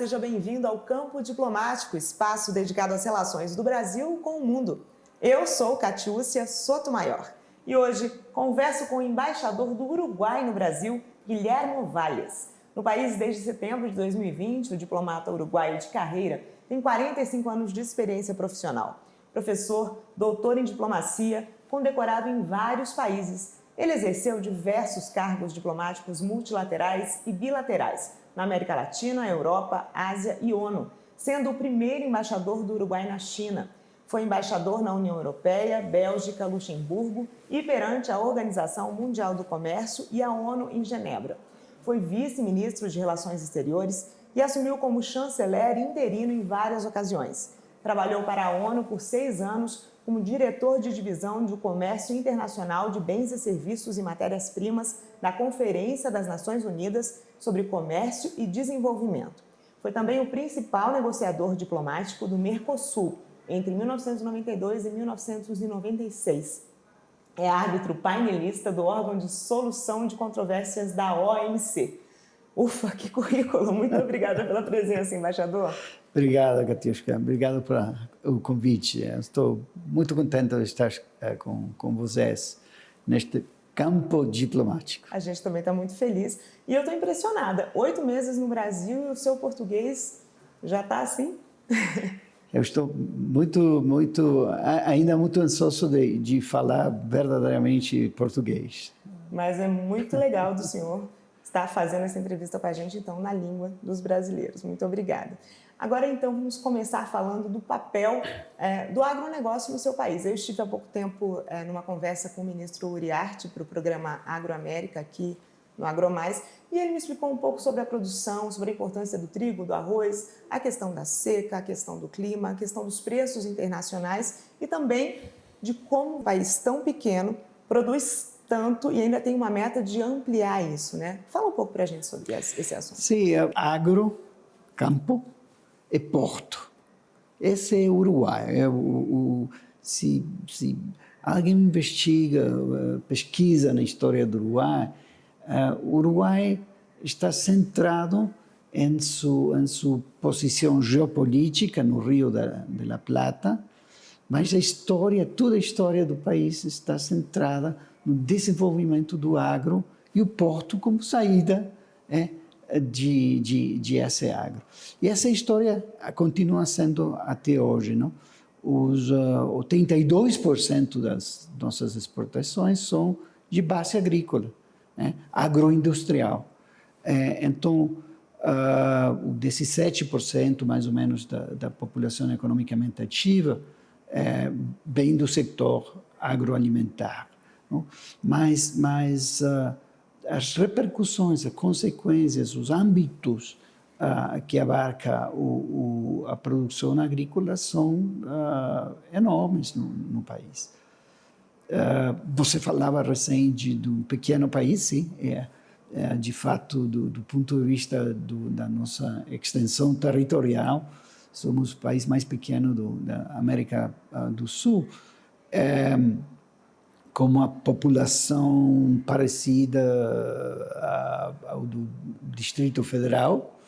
seja bem-vindo ao Campo Diplomático, espaço dedicado às relações do Brasil com o mundo. Eu sou Catiúcia Sotomayor e hoje converso com o embaixador do Uruguai no Brasil, Guilhermo Valles. No país desde setembro de 2020, o diplomata uruguaio de carreira tem 45 anos de experiência profissional. Professor, doutor em diplomacia, condecorado em vários países. Ele exerceu diversos cargos diplomáticos multilaterais e bilaterais na América Latina, Europa, Ásia e ONU, sendo o primeiro embaixador do Uruguai na China. Foi embaixador na União Europeia, Bélgica, Luxemburgo e perante a Organização Mundial do Comércio e a ONU em Genebra. Foi vice-ministro de Relações Exteriores e assumiu como chanceler interino em várias ocasiões. Trabalhou para a ONU por 6 anos como diretor de divisão do Comércio Internacional de Bens e Serviços e Matérias-Primas da Conferência das Nações Unidas sobre Comércio e Desenvolvimento. Foi também o principal negociador diplomático do Mercosul entre 1992 e 1996. É árbitro painelista do órgão de solução de controvérsias da OMC. Ufa, que currículo! Muito obrigada pela presença, embaixador. Obrigado, Katiuska. Obrigado pelo convite. Estou muito contente de estar com vocês neste campo diplomático. A gente também está muito feliz. E eu estou impressionada. 8 meses no Brasil e o seu português já está assim? Eu estou ainda muito ansioso de falar verdadeiramente português. Mas é muito legal do senhor estar fazendo essa entrevista com a gente, então, na língua dos brasileiros. Muito obrigada. Agora, então, vamos começar falando do papel do agronegócio no seu país. Eu estive há pouco tempo numa conversa com o ministro Uriarte para o programa Agroamérica aqui no AgroMais, e ele me explicou um pouco sobre a produção, sobre a importância do trigo, do arroz, a questão da seca, a questão do clima, a questão dos preços internacionais e também de como um país tão pequeno produz tanto e ainda tem uma meta de ampliar isso, né? Fala um pouco para a gente sobre esse assunto. Sim, agro, campo e porto. Esse é o Uruguai. Se alguém investiga, pesquisa na história do Uruguai, o Uruguai está centrado em sua posição geopolítica no Rio de la Plata, mas toda a história do país está centrada no desenvolvimento do agro e o porto como saída de esse agro. E essa história continua sendo até hoje, não? 82% das nossas exportações são de base agrícola, agroindustrial. Então, 17% mais ou menos da população economicamente ativa vem do setor agroalimentar. Não? Mas as repercussões, as consequências, os âmbitos que abarca a produção agrícola são enormes no país. Você falava recém de um pequeno país, sim, de fato, do ponto de vista da nossa extensão territorial, somos o país mais pequeno da América do Sul, com uma população parecida ao do Distrito Federal,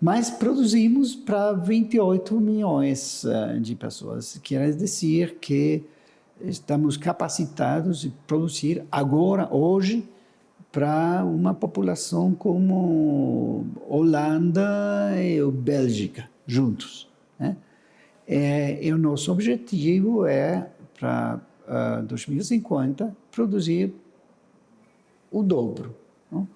mas produzimos para 28 milhões de pessoas. Quer dizer que estamos capacitados de produzir agora, hoje, para uma população como Holanda e Bélgica, juntos. Né? E o nosso objetivo é, para 2050, produzir o dobro, não?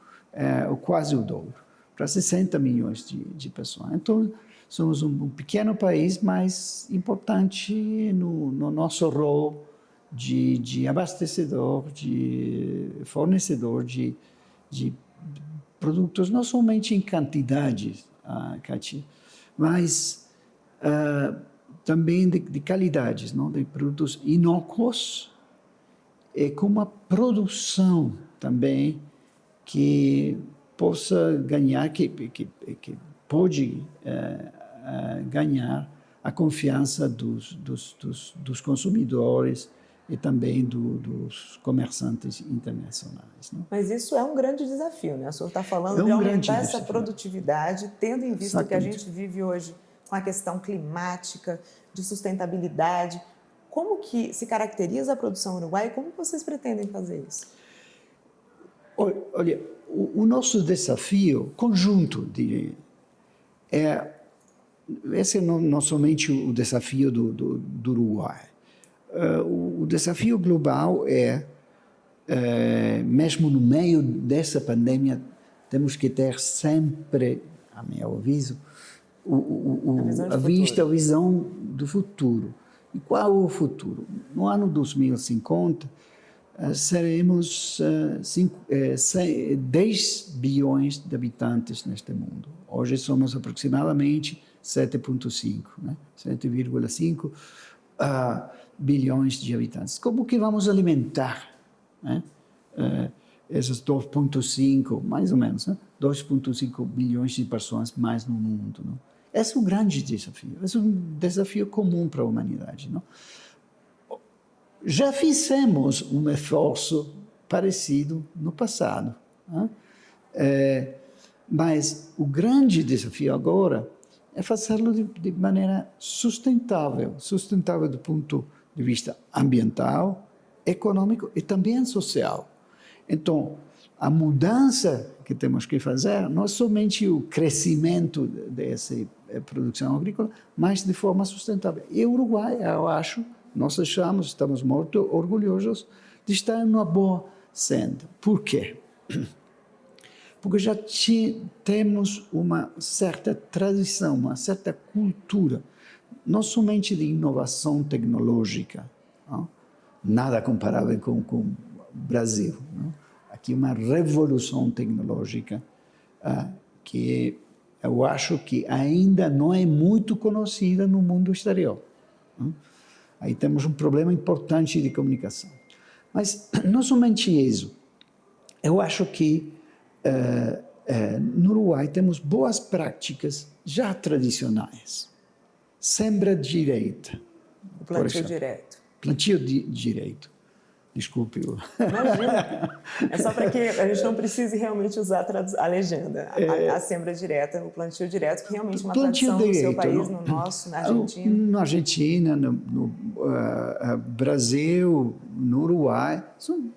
Quase o dobro, para 60 milhões de pessoas. Então, somos um pequeno país, mas importante no nosso rol de abastecedor, de fornecedor de produtos, não somente em quantidade, Cati, mas também de qualidades, não? De produtos inócuos e com uma produção também que possa ganhar, que pode ganhar a confiança dos consumidores e também dos comerciantes internacionais. Não? Mas isso é um grande desafio, né? O senhor está falando É um de grande aumentar essa desafio. produtividade, tendo em vista o que a Exatamente. gente vive hoje com a questão climática, de sustentabilidade. Como que se caracteriza a produção uruguaia e como vocês pretendem fazer isso? Olha, o nosso desafio conjunto, direi, esse não somente o desafio do Uruguai. O desafio global mesmo no meio dessa pandemia, temos que ter sempre, a meu aviso, a visão do futuro. E qual o futuro? No ano 2050, seremos 10 bilhões de habitantes neste mundo. Hoje somos aproximadamente 7,5, né? 7,5 bilhões de habitantes. Como que vamos alimentar, né? Esses 2,5, mais ou menos, né? 2,5 bilhões de pessoas mais no mundo. Não? Esse é um grande desafio, esse é um desafio comum para a humanidade. Não? Já fizemos um esforço parecido no passado, né? Mas o grande desafio agora é fazê-lo de maneira sustentável do ponto de vista ambiental, econômico e também social. Então, a mudança que temos que fazer não é somente o crescimento dessa produção agrícola, mas de forma sustentável. E o Uruguai, eu acho, nós estamos muito orgulhosos de estar numa boa senda. Por quê? Porque já temos uma certa tradição, uma certa cultura, não somente de inovação tecnológica, não? Nada comparável com o Brasil. Não? Aqui uma revolução tecnológica que eu acho que ainda não é muito conhecida no mundo exterior. Não? Aí temos um problema importante de comunicação. Mas não somente isso. Eu acho que no Uruguai temos boas práticas já tradicionais. Sembra direita. O plantio direto. Plantio direito. Desculpe. Imagina. É só para que a gente não precise realmente usar a legenda. A sembra direta, o plantio direto, que realmente é uma tradição no seu país, no nosso, na Argentina. Na Argentina, no Brasil, no Uruguai. São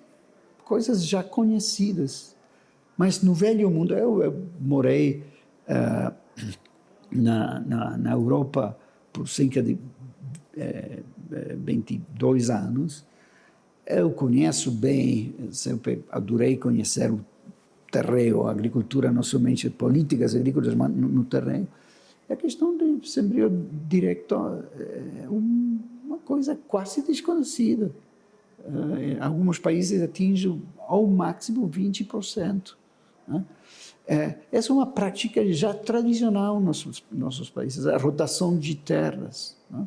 coisas já conhecidas. Mas no velho mundo, eu morei na Europa por cerca de 22 anos. Eu conheço bem, sempre adorei conhecer o terreno, a agricultura, não somente políticas agrícolas, mas no terreno. A questão de sembrio direto é uma coisa quase desconhecida. Em alguns países atinge ao máximo 20%. Né? Essa é uma prática já tradicional nos nossos países, a rotação de terras. Né?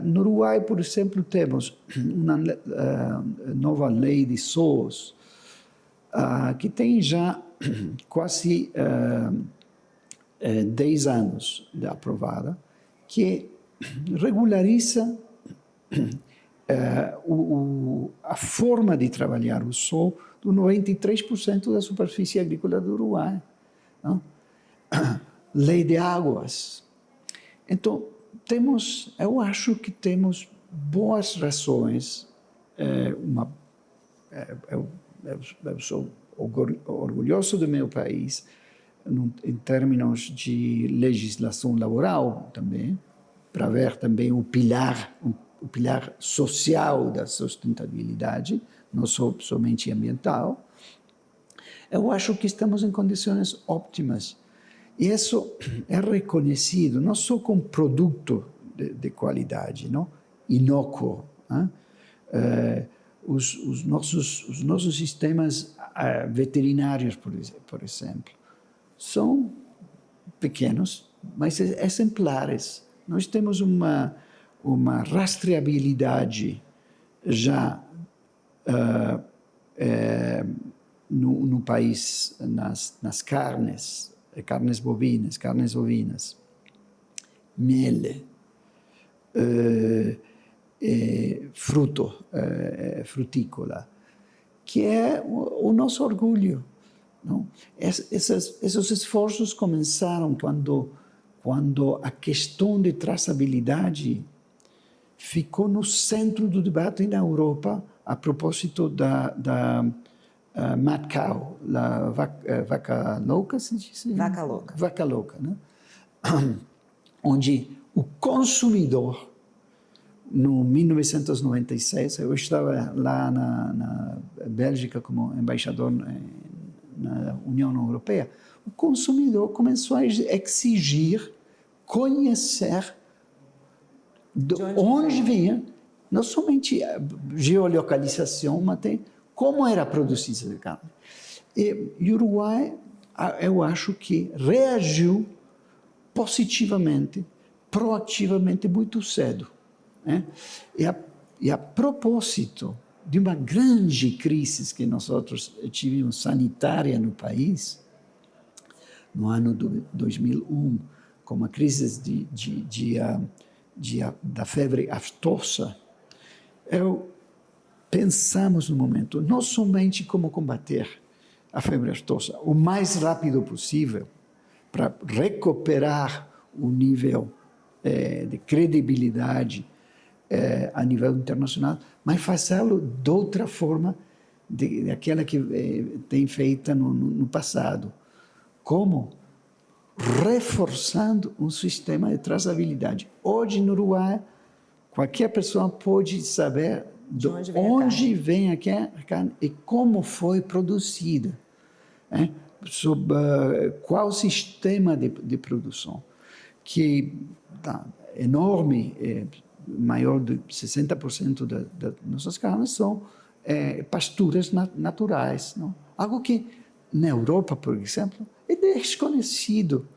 No Uruguai, por exemplo, temos uma nova lei de SOS, que tem já quase 10 anos de aprovada, que regulariza a forma de trabalhar o sol do 93% da superfície agrícola do Uruguai. Não? Lei de águas. Então, eu acho que temos boas razões. Eu sou orgulhoso do meu país, em termos de legislação laboral também, para ver também o pilar social da sustentabilidade, não somente ambiental. Eu acho que estamos em condições óptimas. E isso é reconhecido não só com produto de qualidade, não? Inócuo. Né? Os nossos sistemas veterinários, por exemplo, são pequenos, mas exemplares. Nós temos uma rastreabilidade já no país, nas carnes bovinas, carnes ovinas, mel, frutícola, que é o nosso orgulho. Não? Esses esforços começaram quando a questão de traçabilidade ficou no centro do debate na Europa a propósito da mad cow, a vaca louca, se diz? Vaca louca. Vaca louca, né? Onde o consumidor, no 1996, eu estava lá na Bélgica como embaixador na União Europeia, o consumidor começou a exigir conhecer de onde vinha, não somente a geolocalização, mas tem como era produzida a carne. E o Uruguai, eu acho que reagiu positivamente, proativamente muito cedo. Né? E a propósito de uma grande crise que nós tivemos sanitária no país, no ano 2001, com a crise da febre aftosa, pensamos no momento, não somente como combater a febre aftosa o mais rápido possível, para recuperar o nível de credibilidade a nível internacional, mas fazê-lo de outra forma daquela que tem feita no passado. Como? Reforçando um sistema de traçabilidade. Hoje, no Uruguai, qualquer pessoa pode saber de onde vem a carne e como foi produzida. Sobre qual sistema de produção, que tá enorme, maior de 60% das nossas carnes são pasturas naturais. Não? Algo que, na Europa, por exemplo, é desconhecido,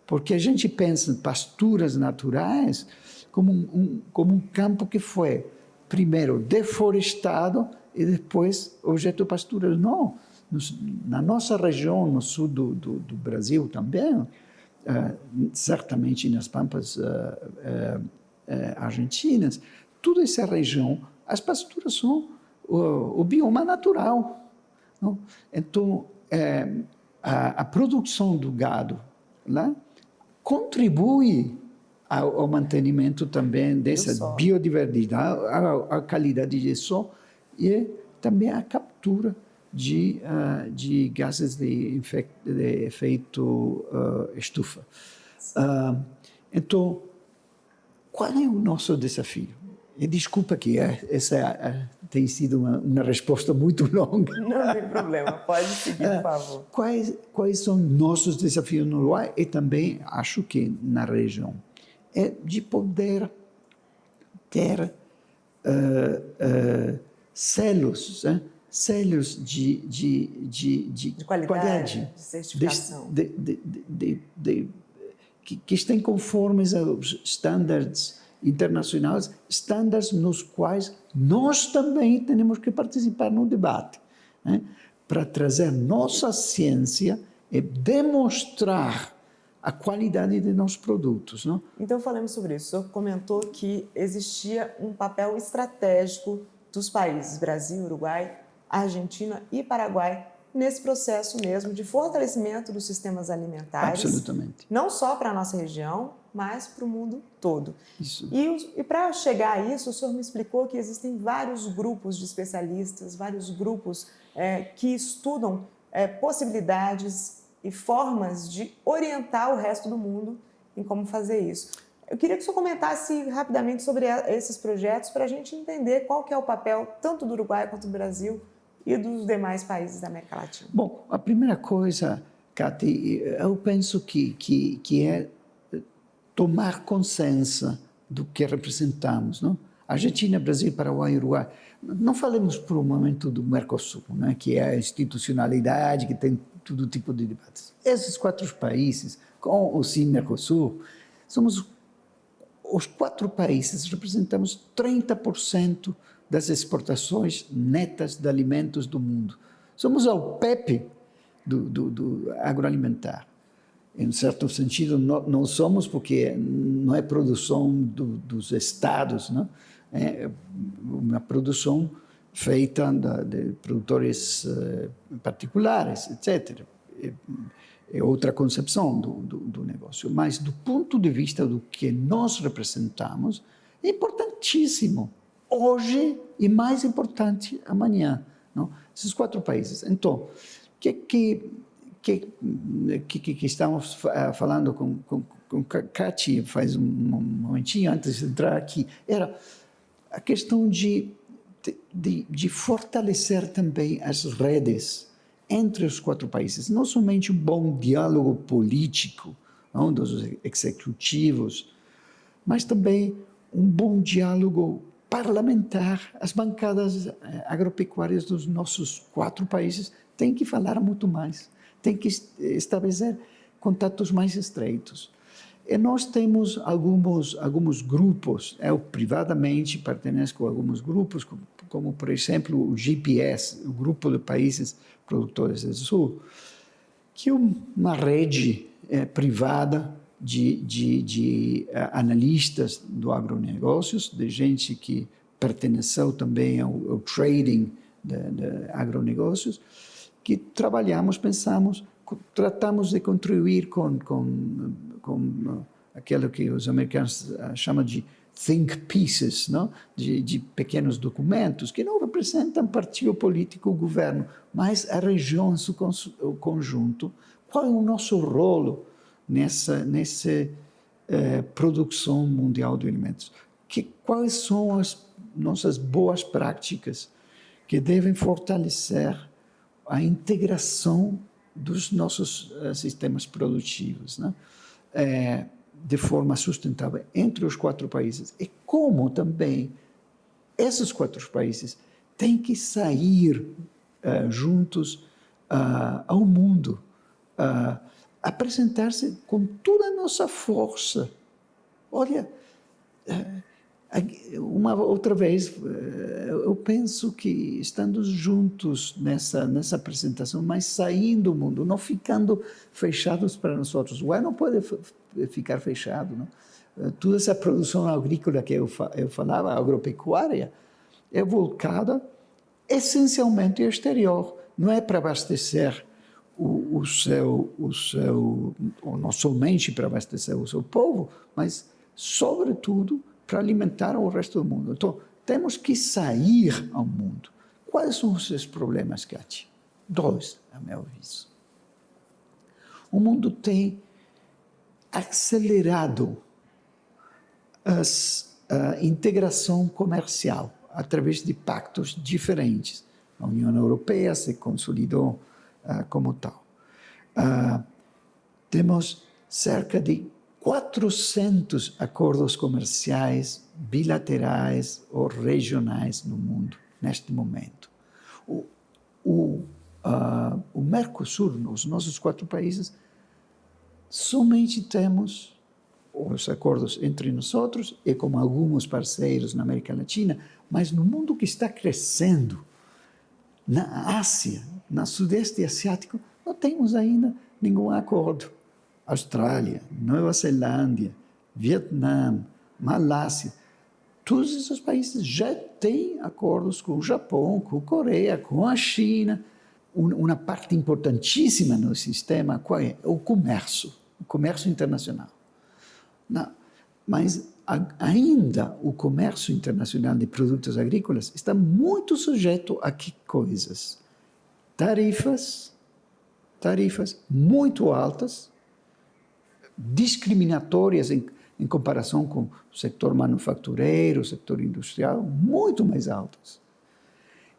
porque a gente pensa em pasturas naturais como um campo que foi, primeiro, deforestado e depois objeto de pasturas. Não. Na nossa região, no sul do Brasil também, certamente nas pampas argentinas, toda essa região, as pasturas são o bioma natural. Não? Então, a produção do gado lá contribui ao mantenimento também dessa biodiversidade, a qualidade de sol e também a captura de gases de efeito estufa. Então, qual é o nosso desafio? E desculpa que essa tem sido uma resposta muito longa. Não tem problema, pode seguir, por favor. Quais são nossos desafios no Uruguai e também, acho que na região? É de poder ter selos de qualidade, de certificação. Que estão conformes aos estándares internacionais, estándares nos quais nós também temos que participar no debate, né? Para trazer nossa ciência e demonstrar a qualidade de nossos produtos. Não? Então, falemos sobre isso. O senhor comentou que existia um papel estratégico dos países Brasil, Uruguai, Argentina e Paraguai nesse processo mesmo de fortalecimento dos sistemas alimentares. Absolutamente. Não só para a nossa região, mas para o mundo todo. Isso. E para chegar a isso, o senhor me explicou que existem vários grupos de especialistas, vários grupos que estudam possibilidades e formas de orientar o resto do mundo em como fazer isso. Eu queria que o senhor comentasse rapidamente sobre esses projetos para a gente entender qual que é o papel tanto do Uruguai quanto do Brasil e dos demais países da América Latina. Bom, a primeira coisa, Cati, eu penso que é tomar consciência do que representamos, não? Argentina, Brasil, Paraguai e Uruguai. Não falemos por um momento do Mercosul, né, que é a institucionalidade, que tem todo tipo de debates. Esses 4 países, com ou sem Mercosul, somos os 4 países, representamos 30% das exportações netas de alimentos do mundo. Somos a OPEP do agroalimentar. Em certo sentido, não somos, porque não é produção dos estados, não? uma produção feita de produtores particulares, etc. É outra concepção do negócio. Mas, do ponto de vista do que nós representamos, é importantíssimo hoje e mais importante amanhã. Não? Esses 4 países. Então, que estamos falando com Cati faz um momentinho antes de entrar aqui, era a questão de fortalecer também as redes entre os 4 países, não somente um bom diálogo político, não, dos executivos, mas também um bom diálogo parlamentar. As bancadas agropecuárias dos nossos 4 países têm que falar muito mais, têm que estabelecer contatos mais estreitos. E nós temos alguns grupos, eu privadamente pertenço a alguns grupos, como por exemplo o GPS, o Grupo de Países Produtores do Sul, que é uma rede privada de analistas do agronegócios, de gente que perteneceu também ao trading de agronegócios, que trabalhamos, pensamos, tratamos de contribuir com aquilo que os americanos chamam de think pieces, não? De pequenos documentos que não representam partido político ou governo, mas a região, o conjunto. Qual é o nosso rolo nessa produção mundial de alimentos? Quais são as nossas boas práticas que devem fortalecer a integração dos nossos sistemas produtivos, né? De forma sustentável entre os 4 países. E como também esses 4 países têm que sair juntos ao mundo, apresentar-se com toda a nossa força. Olha, uma outra vez, eu penso que estando juntos nessa apresentação, mas saindo do mundo, não ficando fechados para nós outros. O ar não pode ficar fechado. Não? Toda essa produção agrícola que eu falava, agropecuária, é voltada essencialmente ao exterior. Não é para abastecer ou não somente para abastecer o seu povo, mas, sobretudo, para alimentar o resto do mundo. Então, temos que sair ao mundo. Quais são esses problemas, Cati? 2, a meu aviso. O mundo tem acelerado a integração comercial através de pactos diferentes. A União Europeia se consolidou como tal. Temos cerca de 400 acordos comerciais bilaterais ou regionais no mundo, neste momento. O Mercosul, os nossos 4 países, somente temos os acordos entre nós outros e com alguns parceiros na América Latina, mas no mundo que está crescendo, na Ásia, no Sudeste Asiático, não temos ainda nenhum acordo. Austrália, Nova Zelândia, Vietnã, Malásia, todos esses países já têm acordos com o Japão, com a Coreia, com a China. Uma parte importantíssima no sistema, qual é? O comércio internacional. Não, mas ainda o comércio internacional de produtos agrícolas está muito sujeito a que coisas? Tarifas muito altas, discriminatórias em comparação com o setor manufatureiro, o setor industrial, muito mais altas.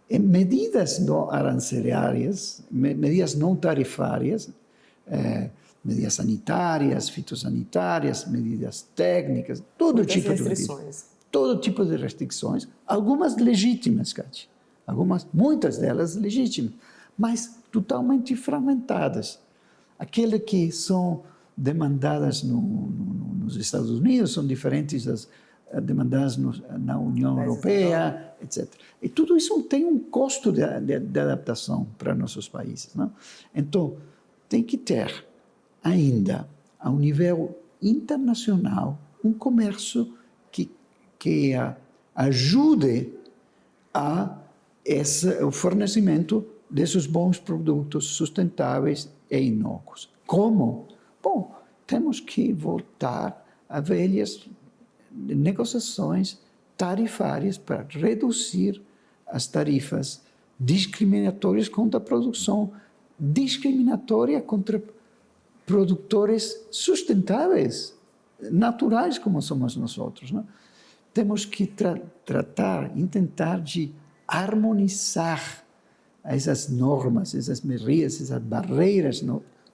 E medidas não aranceliárias, medidas não tarifárias, medidas sanitárias, fitossanitárias, medidas técnicas, todo tipo de restrições, algumas legítimas, Cati, muitas delas legítimas, mas totalmente fragmentadas. Aquelas que são demandadas nos Estados Unidos são diferentes das demandadas na União Europeia, etc. E tudo isso tem um custo de adaptação para nossos países. Não? Então, tem que ter ainda, a um nível internacional, um comércio que ajude o fornecimento desses bons produtos sustentáveis e inócuos. Como? Bom, temos que voltar a velhas negociações tarifárias para reduzir as tarifas discriminatórias contra a produção, discriminatória contra produtores sustentáveis, naturais como somos nós outros, não? Temos que tentar de harmonizar essas normas, essas medidas, essas barreiras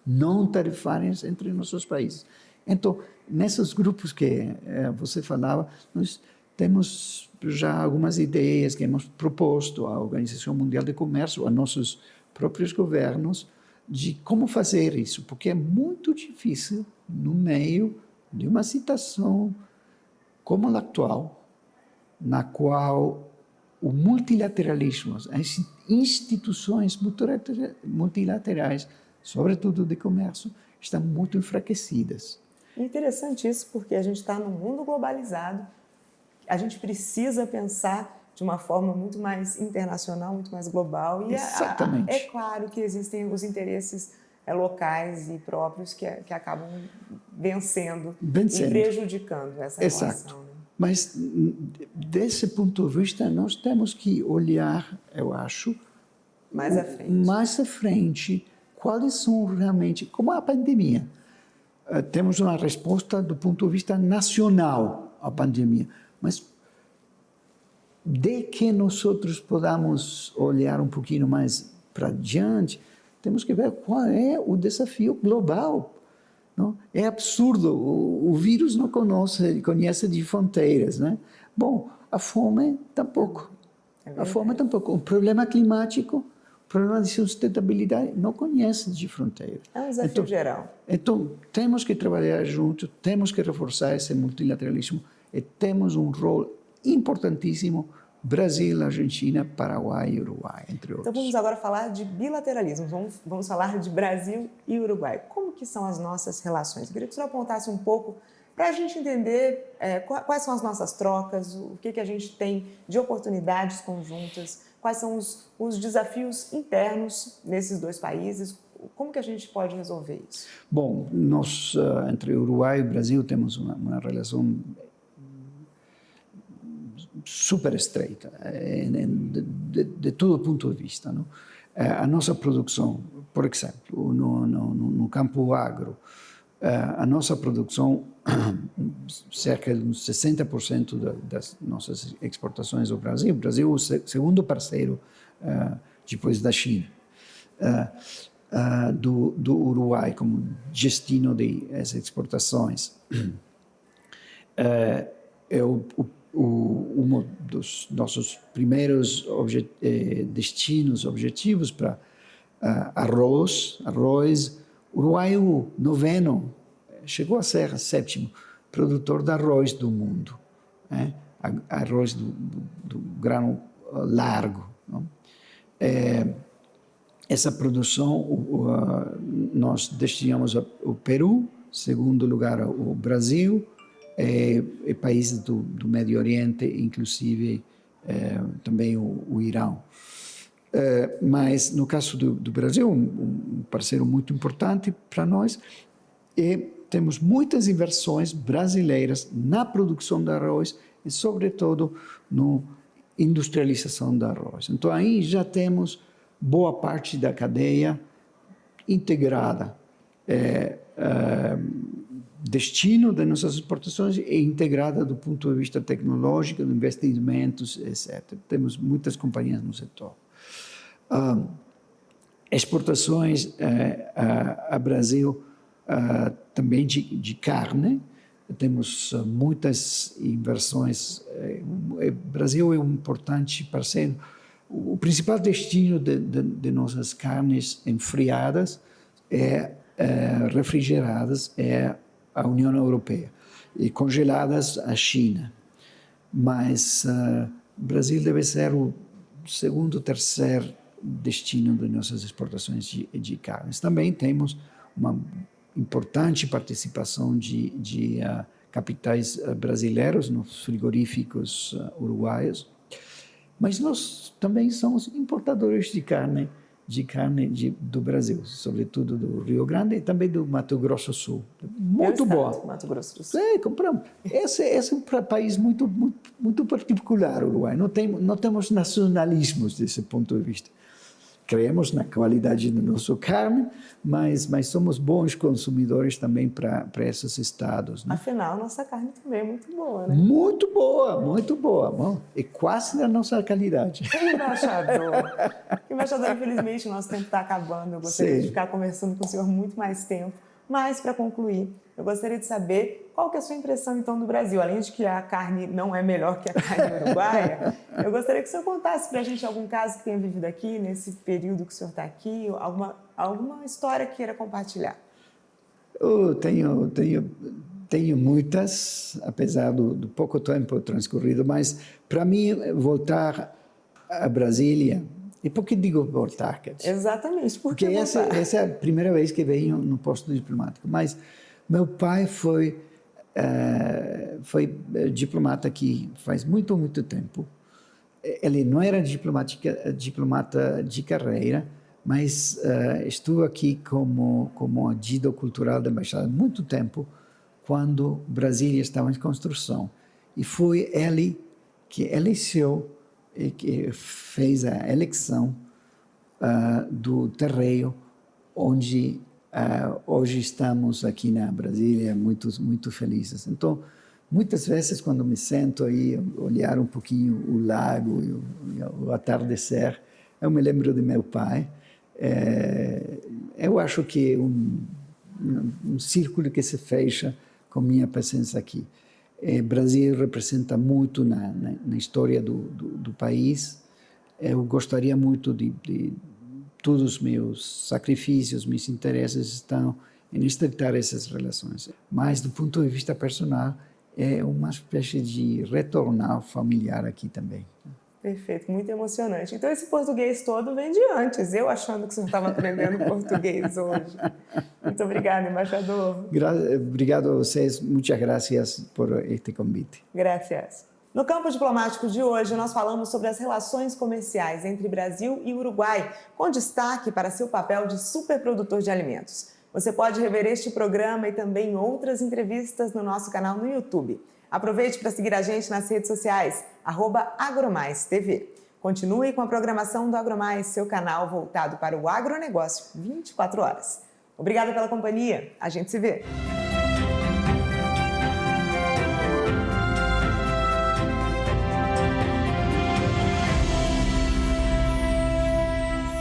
não tarifárias entre nossos países. Então, nesses grupos que você falava, nós temos já algumas ideias que hemos proposto à Organização Mundial do Comércio, a nossos próprios governos, de como fazer isso, porque é muito difícil, no meio de uma situação como a atual, na qual o multilateralismo, as instituições multilaterais, sobretudo de comércio, estão muito enfraquecidas. Interessante isso, porque a gente está num mundo globalizado, a gente precisa pensar de uma forma muito mais internacional, muito mais global. E Exatamente. É claro que existem os interesses locais e próprios que acabam vencendo e prejudicando essa relação. Né? Mas, desse ponto de vista, nós temos que olhar, eu acho, mais à frente, quais são realmente, como a pandemia. Temos uma resposta do ponto de vista nacional à pandemia, mas de que nós podamos olhar um pouquinho mais para diante, temos que ver qual é o desafio global. Não? É absurdo, o vírus não conhece de fronteiras. Né? Bom, a fome tampouco. O problema climático, o problema de sustentabilidade não conhece de fronteiras. É um desafio geral. Então, temos que trabalhar juntos, temos que reforçar esse multilateralismo e temos um rol importantíssimo, Brasil, Argentina, Paraguai e Uruguai, entre outros. Então vamos agora falar de bilateralismo, vamos falar de Brasil e Uruguai. Como que são as nossas relações? Eu queria que o senhor apontasse um pouco para a gente entender quais são as nossas trocas, o que a gente tem de oportunidades conjuntas, quais são os desafios internos nesses dois países, como que a gente pode resolver isso? Bom, nós, entre Uruguai e Brasil, temos uma relação super estreita, de todo ponto de vista. Não? A nossa produção, por exemplo, no campo agro, a nossa produção, cerca de uns 60% das nossas exportações ao Brasil. O Brasil é o segundo parceiro, depois da China, do Uruguai como destino das exportações. É um dos nossos primeiros objetivos para arroz. Uruguai é o noveno, chegou a ser o sétimo produtor de arroz do mundo, né? Arroz do grão largo. Não? Essa produção nós destinamos ao Peru, segundo lugar ao Brasil, e países do Médio Oriente, inclusive também o Irão. Mas no caso do Brasil, um parceiro muito importante para nós, e temos muitas inversões brasileiras na produção de arroz e, sobretudo, na industrialização do arroz. Então, aí já temos boa parte da cadeia integrada. Destino das nossas exportações é integrada do ponto de vista tecnológico, de investimentos, etc. Temos muitas companhias no setor. Exportações a Brasil também de carne, temos muitas inversões. O Brasil é um importante parceiro. O principal destino de nossas carnes enfriadas refrigeradas é a União Europeia e congeladas a China. Mas o Brasil deve ser o segundo, terceiro destino de nossas exportações de carnes. Também temos uma importante participação de capitais brasileiros, nos frigoríficos uruguaios. Mas nós também somos importadores de carne do Brasil, sobretudo do Rio Grande e também do Mato Grosso do Sul. Muito boa. Mato Grosso do Sul. Compramos. Esse é um país muito particular, o Uruguai. Não temos nacionalismos desse ponto de vista. Creemos na qualidade da nossa carne, mas somos bons consumidores também para esses estados. Né? Afinal, nossa carne também é muito boa, né? Muito boa, muito boa. Bom, é quase da nossa qualidade. Embaixador, infelizmente, o nosso tempo está acabando. Eu gostaria de ficar conversando com o senhor muito mais tempo. Mas, para concluir, eu gostaria de saber qual que é a sua impressão, então, do Brasil. Além de que a carne não é melhor que a carne uruguaia, eu gostaria que o senhor contasse para a gente algum caso que tenha vivido aqui, nesse período que o senhor está aqui, alguma história que queira compartilhar. Eu tenho muitas, apesar do pouco tempo transcorrido, mas, para mim, voltar a Brasília... E por que digo voltar? Exatamente, porque essa é a primeira vez que venho no posto diplomático. Mas meu pai foi diplomata aqui faz muito tempo. Ele não era diplomata de carreira, mas estou aqui como adido cultural da embaixada há muito tempo, quando Brasília estava em construção. E foi ele que elegeu e que fez a eleição do terreno onde hoje estamos aqui na Brasília, muito felizes. Então, muitas vezes, quando me sento aí, olhar um pouquinho o lago e o atardecer, eu me lembro de meu pai. Eu acho que é um círculo que se fecha com minha presença aqui. Brasil representa muito na história do país. Eu gostaria muito de todos os meus sacrifícios, meus interesses estão em estreitar essas relações. Mas, do ponto de vista personal, é uma espécie de retornar familiar aqui também. Perfeito, muito emocionante. Então, esse português todo vem de antes, eu achando que o senhor estava aprendendo português hoje. Muito obrigada, embaixador. Obrigado a vocês, muitas graças por este convite. Graças. No campo diplomático de hoje, nós falamos sobre as relações comerciais entre Brasil e Uruguai, com destaque para seu papel de superprodutor de alimentos. Você pode rever este programa e também outras entrevistas no nosso canal no YouTube. Aproveite para seguir a gente nas redes sociais, @AgroMaisTV. Continue com a programação do AgroMais, seu canal voltado para o agronegócio 24 horas. Obrigada pela companhia, a gente se vê!